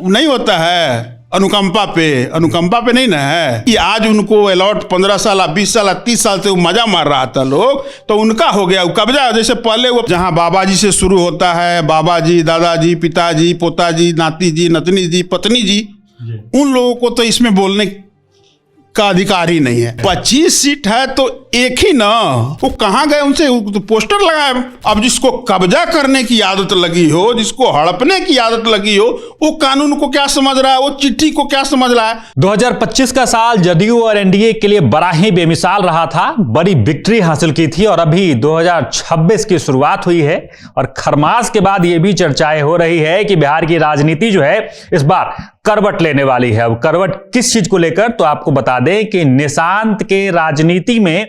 नहीं होता है अनुकंपा पे नहीं ना है कि आज उनको अलॉट 15 साल 20 साल 30 साल से वो मजा मार रहा था लोग, तो उनका हो गया वो कब्जा। जैसे पहले वो जहाँ बाबा जी से शुरू होता है, बाबा जी, दादाजी, पिताजी, पोताजी, नाती जी, नतनी जी, पत्नी जी, उन लोगों को तो इसमें बोलने का अधिकार ही नहीं है। 25 सीट है तो एक ही ना, वो कहाँ गए उनसे तो पोस्टर लगाए। अब जिसको कब्जा करने की आदत लगी हो, जिसको हड़पने की आदत लगी हो, वो कानून को क्या समझ रहा है, वो चिट्ठी को क्या समझ रहा है। 2025 का साल जदयू और एनडीए के लिए बड़ा ही बेमिसाल रहा था। बड़ी विक्ट्री हासिल की थी और अभी 2026 की शुरुआत हुई है और खरमास के बाद ये भी चर्चाएं हो रही है कि बिहार की राजनीति जो है इस बार करवट लेने वाली है। अब करवट किस चीज को लेकर, तो आपको बता दें कि निशांत के राजनीति में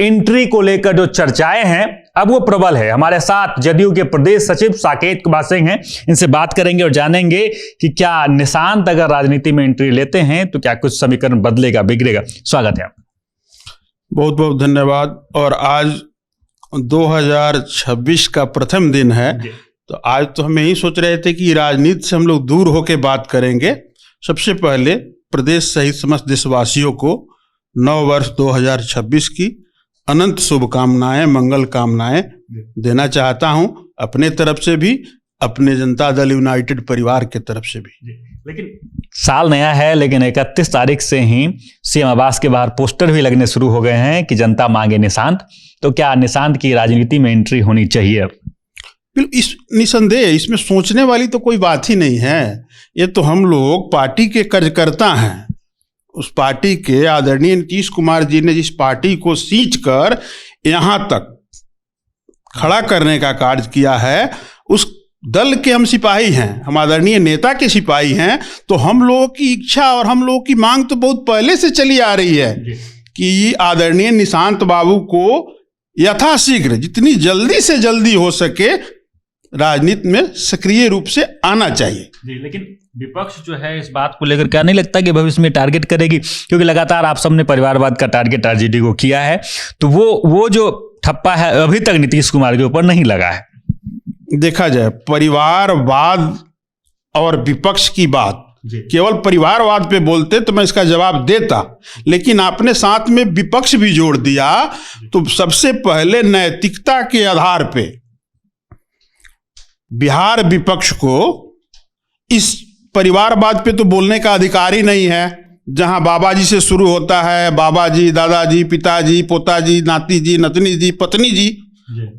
एंट्री को लेकर जो चर्चाएं हैं अब वो प्रबल है। हमारे साथ जदयू के प्रदेश सचिव साकेत कुमार सिंह हैं, इनसे बात करेंगे और जानेंगे कि क्या निशांत अगर राजनीति में एंट्री लेते हैं तो क्या कुछ समीकरण बदलेगा, बिगड़ेगा। स्वागत है आपका। बहुत बहुत धन्यवाद। और आज 2026 का प्रथम दिन है, तो आज तो हम यही सोच रहे थे कि राजनीति से हम लोग दूर होकर बात करेंगे। सबसे पहले प्रदेश सहित समस्त देशवासियों को नव वर्ष 2026 की अनंत शुभकामनाएं, मंगल कामनाएं देना चाहता हूं, अपने तरफ से भी, अपने जनता दल यूनाइटेड परिवार के तरफ से भी। लेकिन साल नया है, लेकिन 31 तारीख से ही सीएम आवास के बाहर पोस्टर भी लगने शुरू हो गए हैं कि जनता मांगे निशांत। तो क्या निशांत की राजनीति में एंट्री होनी चाहिए अब? इस निसंदेह इसमें सोचने वाली तो कोई बात ही नहीं है। ये तो हम लोग पार्टी के कार्यकर्ता हैं। उस पार्टी के आदरणीय नीतीश कुमार जी ने जिस पार्टी को सींच कर यहाँ तक खड़ा करने का कार्य किया है, उस दल के हम सिपाही हैं, हम आदरणीय नेता के सिपाही हैं। तो हम लोगों की इच्छा और हम लोगों की मांग तो बहुत पहले से चली आ रही है कि आदरणीय निशांत बाबू को यथाशीघ्र, जितनी जल्दी से जल्दी हो सके, राजनीति में सक्रिय रूप से आना चाहिए। जी, लेकिन विपक्ष जो है इस बात को लेकर क्या नहीं लगता कि भविष्य में टारगेट करेगी? क्योंकि लगातार आप सबने परिवारवाद का टारगेट आरजेडी को किया है, तो वो जो ठप्पा है अभी तक नीतीश कुमार के ऊपर नहीं लगा है। देखा जाए, परिवारवाद और विपक्ष की बात, केवल परिवारवाद पे बोलते तो मैं इसका जवाब देता, लेकिन आपने साथ में विपक्ष भी जोड़ दिया। तो सबसे पहले नैतिकता के आधार पे बिहार विपक्ष को इस परिवारवाद पे तो बोलने का अधिकार ही नहीं है। जहां बाबा जी से शुरू होता है, बाबा जी, दादाजी, पिताजी, पोताजी, नाती जी, नतनी जी, पत्नी जी,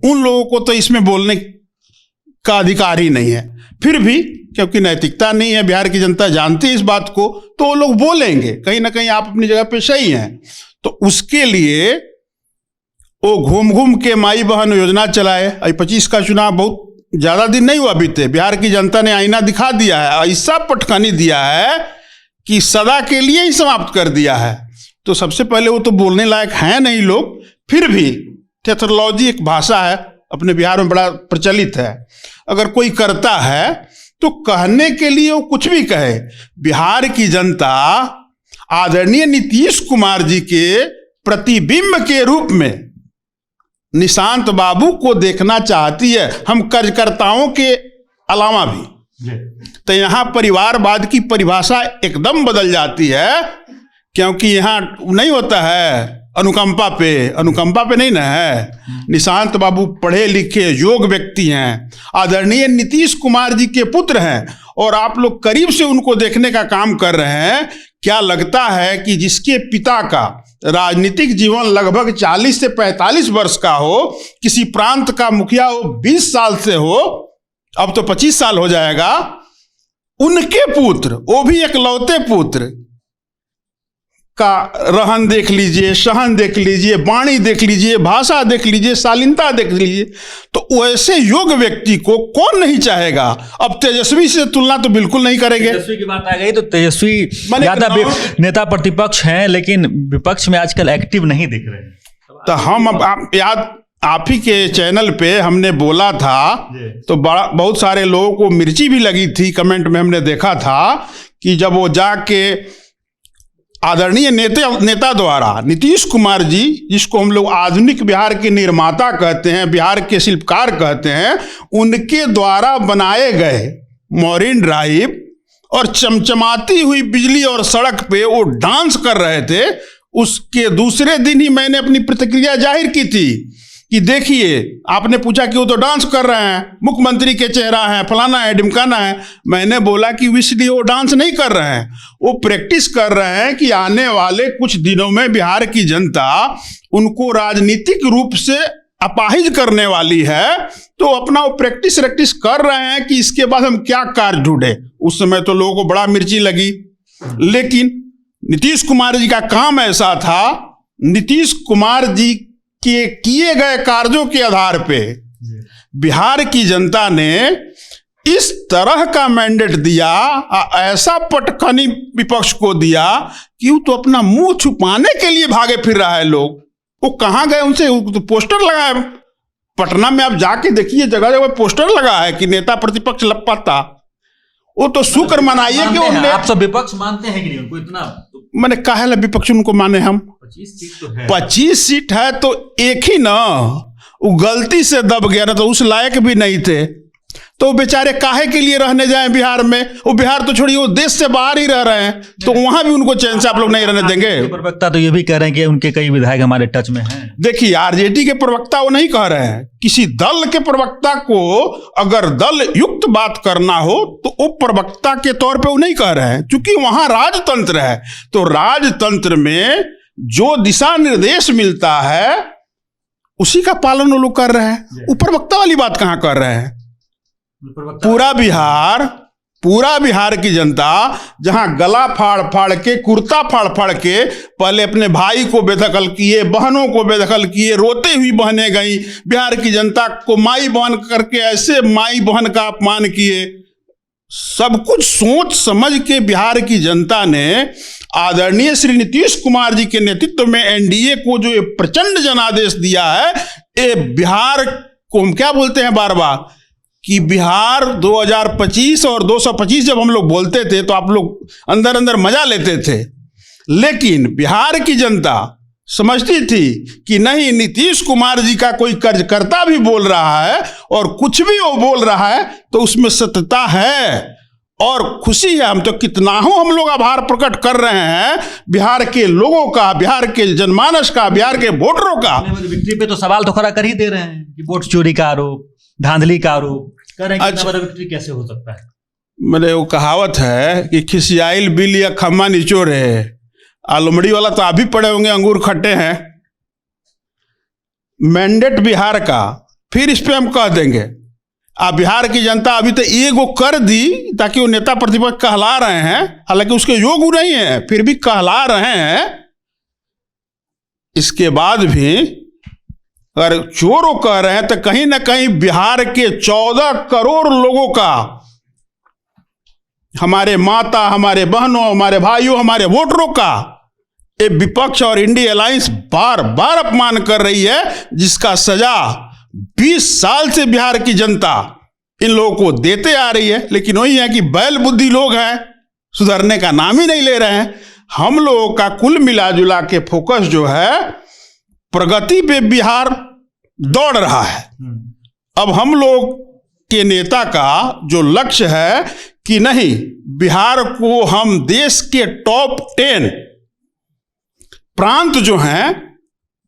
उन लोगों को तो इसमें बोलने का अधिकार ही नहीं है। फिर भी क्योंकि नैतिकता नहीं है, बिहार की जनता जानती है इस बात को, तो वो लोग बोलेंगे। कहीं ना कहीं आप अपनी जगह पे सही हैं। तो उसके लिए वो घूम घूम के माई बहन योजना चलाए। 25 का चुनाव बहुत ज्यादा दिन नहीं हुआ बीते, बिहार की जनता ने आईना दिखा दिया है, ऐसा पटखनी दिया है कि सदा के लिए ही समाप्त कर दिया है। तो सबसे पहले वो तो बोलने लायक हैं नहीं लोग। फिर भी टेथोलॉजी एक भाषा है, अपने बिहार में बड़ा प्रचलित है। अगर कोई करता है तो कहने के लिए वो कुछ भी कहे। बिहार की जनता आदरणीय नीतीश कुमार जी के प्रतिबिंब के रूप में निशांत बाबू को देखना चाहती है, हम कार्यकर्ताओं के अलावा भी। तो यहाँ परिवारवाद की परिभाषा एकदम बदल जाती है, क्योंकि यहाँ नहीं होता है अनुकंपा पे नहीं ना है। निशांत बाबू पढ़े लिखे योग्य व्यक्ति हैं, आदरणीय नीतीश कुमार जी के पुत्र हैं, और आप लोग करीब से उनको देखने का काम कर रहे हैं। क्या लगता है कि जिसके पिता का राजनीतिक जीवन लगभग 40 से 45 वर्ष का हो, किसी प्रांत का मुखिया हो 20 साल से हो, अब तो 25 साल हो जाएगा, उनके पुत्र, वो भी एकलौते पुत्र का रहन देख लीजिए, सहन देख लीजिए, वाणी देख लीजिए, भाषा देख लीजिए, शालीनता देख लीजिए। तो वैसे योग्य व्यक्ति को कौन नहीं चाहेगा। अब तेजस्वी से तुलना तो बिल्कुल नहीं करेंगे। तेजस्वी की बात आ गई तो तेजस्वी ज्यादा नेता प्रतिपक्ष हैं, लेकिन विपक्ष में आजकल एक्टिव नहीं दिख रहे हैं। तो हम आप ही के चैनल पे हमने बोला था, तो बहुत सारे लोगों को मिर्ची भी लगी थी। कमेंट में हमने देखा था कि जब वो जाके आदरणीय नेता द्वारा नीतीश कुमार जी, जिसको हम लोग आधुनिक बिहार के निर्माता कहते हैं, बिहार के शिल्पकार कहते हैं, उनके द्वारा बनाए गए मरीन ड्राइव और चमचमाती हुई बिजली और सड़क पे वो डांस कर रहे थे। उसके दूसरे दिन ही मैंने अपनी प्रतिक्रिया जाहिर की थी कि देखिए, आपने पूछा कि वो तो डांस कर रहे हैं, मुख्यमंत्री के चेहरा है, फलाना है, ढिमकाना है। मैंने बोला कि इसलिए वो डांस नहीं कर रहे हैं, वो प्रैक्टिस कर रहे हैं कि आने वाले कुछ दिनों में बिहार की जनता उनको राजनीतिक रूप से अपाहिज करने वाली है, तो अपना वो प्रैक्टिस कर रहे हैं कि इसके बाद हम क्या कार्य ढूंढे। उस समय तो लोगों को बड़ा मिर्ची लगी, लेकिन नीतीश कुमार जी का काम ऐसा था, नीतीश कुमार जी के किए गए कार्यों के आधार पे बिहार की जनता ने इस तरह का मैंडेट दिया, ऐसा पटखनी विपक्ष को दिया कि वो तो अपना मुंह छुपाने के लिए भागे फिर रहा है। लोग वो कहाँ गए, उनसे तो पोस्टर लगा है पटना में, आप जाके देखिए जगह जगह पोस्टर लगा है कि नेता प्रतिपक्ष लपता। वो तो शुक्र मनाइए कि उन्हें, आप सब विपक्ष मानते हैं कि नहीं उनको इतना? मैंने कहा है विपक्ष उनको माने हम। 25 सीट तो है, 25 सीट है तो एक ही ना, वो गलती से दब गया ना, तो उस लायक भी नहीं थे, तो बेचारे काहे के लिए रहने जाएं बिहार में? वो बिहार तो छोड़िए, वो देश से बाहर ही रह रहे हैं, तो वहां भी उनको चैन से आप लोग नहीं रहने देंगे। प्रवक्ता तो ये भी कह रहे हैं कि उनके कई विधायक हमारे टच में हैं। देखिए, आरजेडी के प्रवक्ता वो नहीं कह रहे हैं, किसी दल के प्रवक्ता को अगर दल युक्त बात करना हो तो वो प्रवक्ता के तौर पे वो नहीं कह रहे हैं, क्योंकि वहां राजतंत्र है। तो राजतंत्र में जो दिशा निर्देश मिलता है उसी का पालन वो लोग कर रहे हैं। वो प्रवक्ता वाली बात कहां कर रहे हैं? पूरा बिहार की जनता जहां गला फाड़ फाड़ के, कुर्ता फाड़ फाड़ के पहले अपने भाई को बेदखल किए, बहनों को बेदखल किए, रोते हुई बहनें गई, बिहार की जनता को माई बहन करके ऐसे माई बहन का अपमान किए। सब कुछ सोच समझ के बिहार की जनता ने आदरणीय श्री नीतीश कुमार जी के नेतृत्व में एनडीए को जो ये प्रचंड जनादेश दिया है, ये बिहार को हम क्या बोलते हैं बार बार कि बिहार 2025 और 225 जब हम लोग बोलते थे तो आप लोग अंदर अंदर मजा लेते थे, लेकिन बिहार की जनता समझती थी कि नहीं, नीतीश कुमार जी का कोई कार्यकर्ता भी बोल रहा है और कुछ भी वो बोल रहा है तो उसमें सत्यता है और खुशी है। हम तो कितना हम लोग आभार प्रकट कर रहे हैं बिहार के लोगों का, बिहार के जनमानस का, बिहार के वोटरों का। विक्ट्री पे तो सवाल तो खड़ा कर ही दे रहे हैं कि वोट चोरी का आरोप, धांधली का आरोप कर रहे हैं। इतना बड़ा विक्ट्री कैसे हो सकता है? मेरे वो कहावत है कि खिसियाइल बिल या खम्मा निचोड़ है। आलमड़ी वाला तो आप भी पड़े होंगे, अंगूर खट्टे हैं। मैंडेट बिहार का, फिर इस पे हम कह देंगे आप बिहार की जनता अभी तो एगो कर दी ताकि वो नेता प्रतिपक्ष कहला रहे हैं, हालांकि उसके योग्य नहीं है, फिर भी कहला रहे हैं। इसके बाद भी अगर चोरों कह रहे हैं तो कहीं ना कहीं बिहार के 14 करोड़ लोगों का, हमारे माता, हमारे बहनों, हमारे भाइयों, हमारे वोटरों का ये विपक्ष और इंडिया अलायंस बार बार अपमान कर रही है, जिसका सजा 20 साल से बिहार की जनता इन लोगों को देते आ रही है। लेकिन वही है कि बैल बुद्धि लोग हैं, सुधरने का नाम ही नहीं ले रहे हैं। हम लोगों का कुल मिला जुला के फोकस जो है प्रगति पे बिहार दौड़ रहा है। अब हम लोग के नेता का जो लक्ष्य है कि नहीं, बिहार को हम देश के टॉप 10 प्रांत जो हैं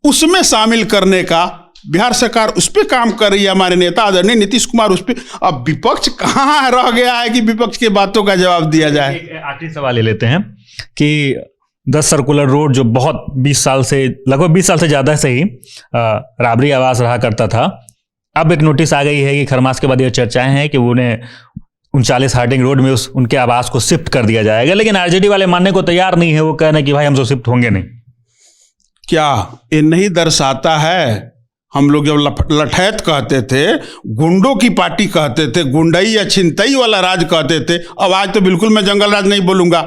उसमें शामिल करने का बिहार सरकार उस पर काम कर रही है। हमारे नेता आदरणीय नीतीश कुमार उस पर। अब विपक्ष कहाँ रह गया है कि विपक्ष के बातों का जवाब दिया जाए? एक आखिरी सवाल ले लेते हैं कि 10 सर्कुलर रोड जो बहुत 20 साल से, लगभग 20 साल से ज़्यादा से ही राबरी आवास रहा करता था, अब एक नोटिस आ गई है कि खरमास के बाद ये चर्चाएं हैं कि उन्हें 39 हार्डिंग रोड में उनके आवास को शिफ्ट कर दिया जाएगा, लेकिन आरजेडी वाले मानने को तैयार नहीं है। वो कह रहे हैं कि भाई हम तो शिफ्ट होंगे नहीं। क्या ये नहीं दर्शाता है, हम लोग जब लठैत कहते थे, गुंडों की पार्टी कहते थे, गुंडई या छिनतई वाला राज कहते थे, अब आज तो बिल्कुल मैं जंगल राज नहीं बोलूंगा।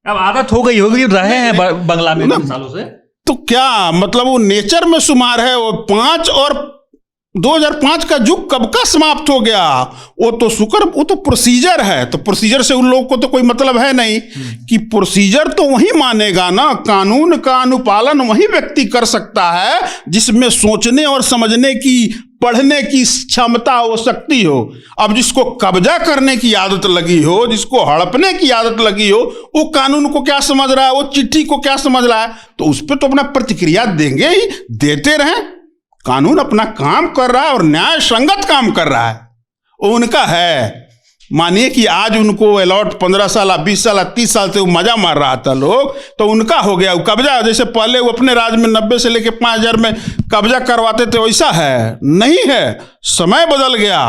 अब आदत हो गई होगी, रहे हैं बंगला में सालों से, तो क्या मतलब वो नेचर में शुमार है। वो 5 और 2005 का युग कब का समाप्त हो गया? वो तो प्रोसीजर है, तो प्रोसीजर से उन लोगों को तो कोई मतलब है नहीं कि प्रोसीजर तो वही मानेगा ना, कानून का अनुपालन वही व्यक्ति कर सकता है जिसमें सोचने और समझने की, पढ़ने की क्षमता हो, शक्ति हो। अब जिसको कब्जा करने की आदत लगी हो, जिसको हड़पने की आदत लगी हो, वो कानून को क्या समझ रहा है, वो चिट्ठी को क्या समझ रहा है? तो उस पर तो अपना प्रतिक्रिया देंगे ही, देते रहें। कानून अपना काम कर रहा है और न्याय संगत काम कर रहा है, वो उनका है। मानिए कि आज उनको अलॉट 15 साल 20 साल 30 साल से वो मजा मार रहा था लोग, तो उनका हो गया वो कब्जा। जैसे पहले वो अपने राज में 90 से लेके 5000 में कब्जा करवाते थे, वैसा है नहीं है। समय बदल गया,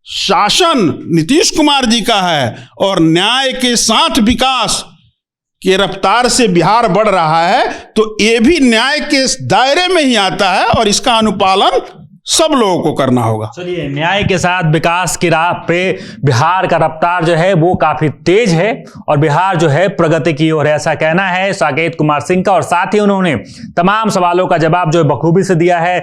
शासन नीतीश कुमार जी का है और न्याय के साथ विकास के रफ्तार से बिहार बढ़ रहा है, तो ये भी न्याय के दायरे में ही आता है और इसका अनुपालन सब लोगों को करना होगा। चलिए, न्याय के साथ विकास की राह पे बिहार का रफ्तार जो है वो काफी तेज है और बिहार जो है प्रगति की ओर है, ऐसा कहना है साकेत कुमार सिंह का। और साथ ही उन्होंने तमाम सवालों का जवाब जो है बखूबी से दिया है।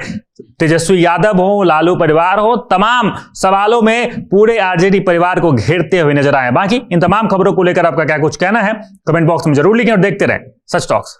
तेजस्वी यादव हो, लालू परिवार हो, तमाम सवालों में पूरे आरजेडी परिवार को घेरते हुए नजर आए। बाकी इन तमाम खबरों को लेकर आपका क्या कुछ कहना है कमेंट बॉक्स में जरूर लिखें और देखते रहें सच टॉक्स।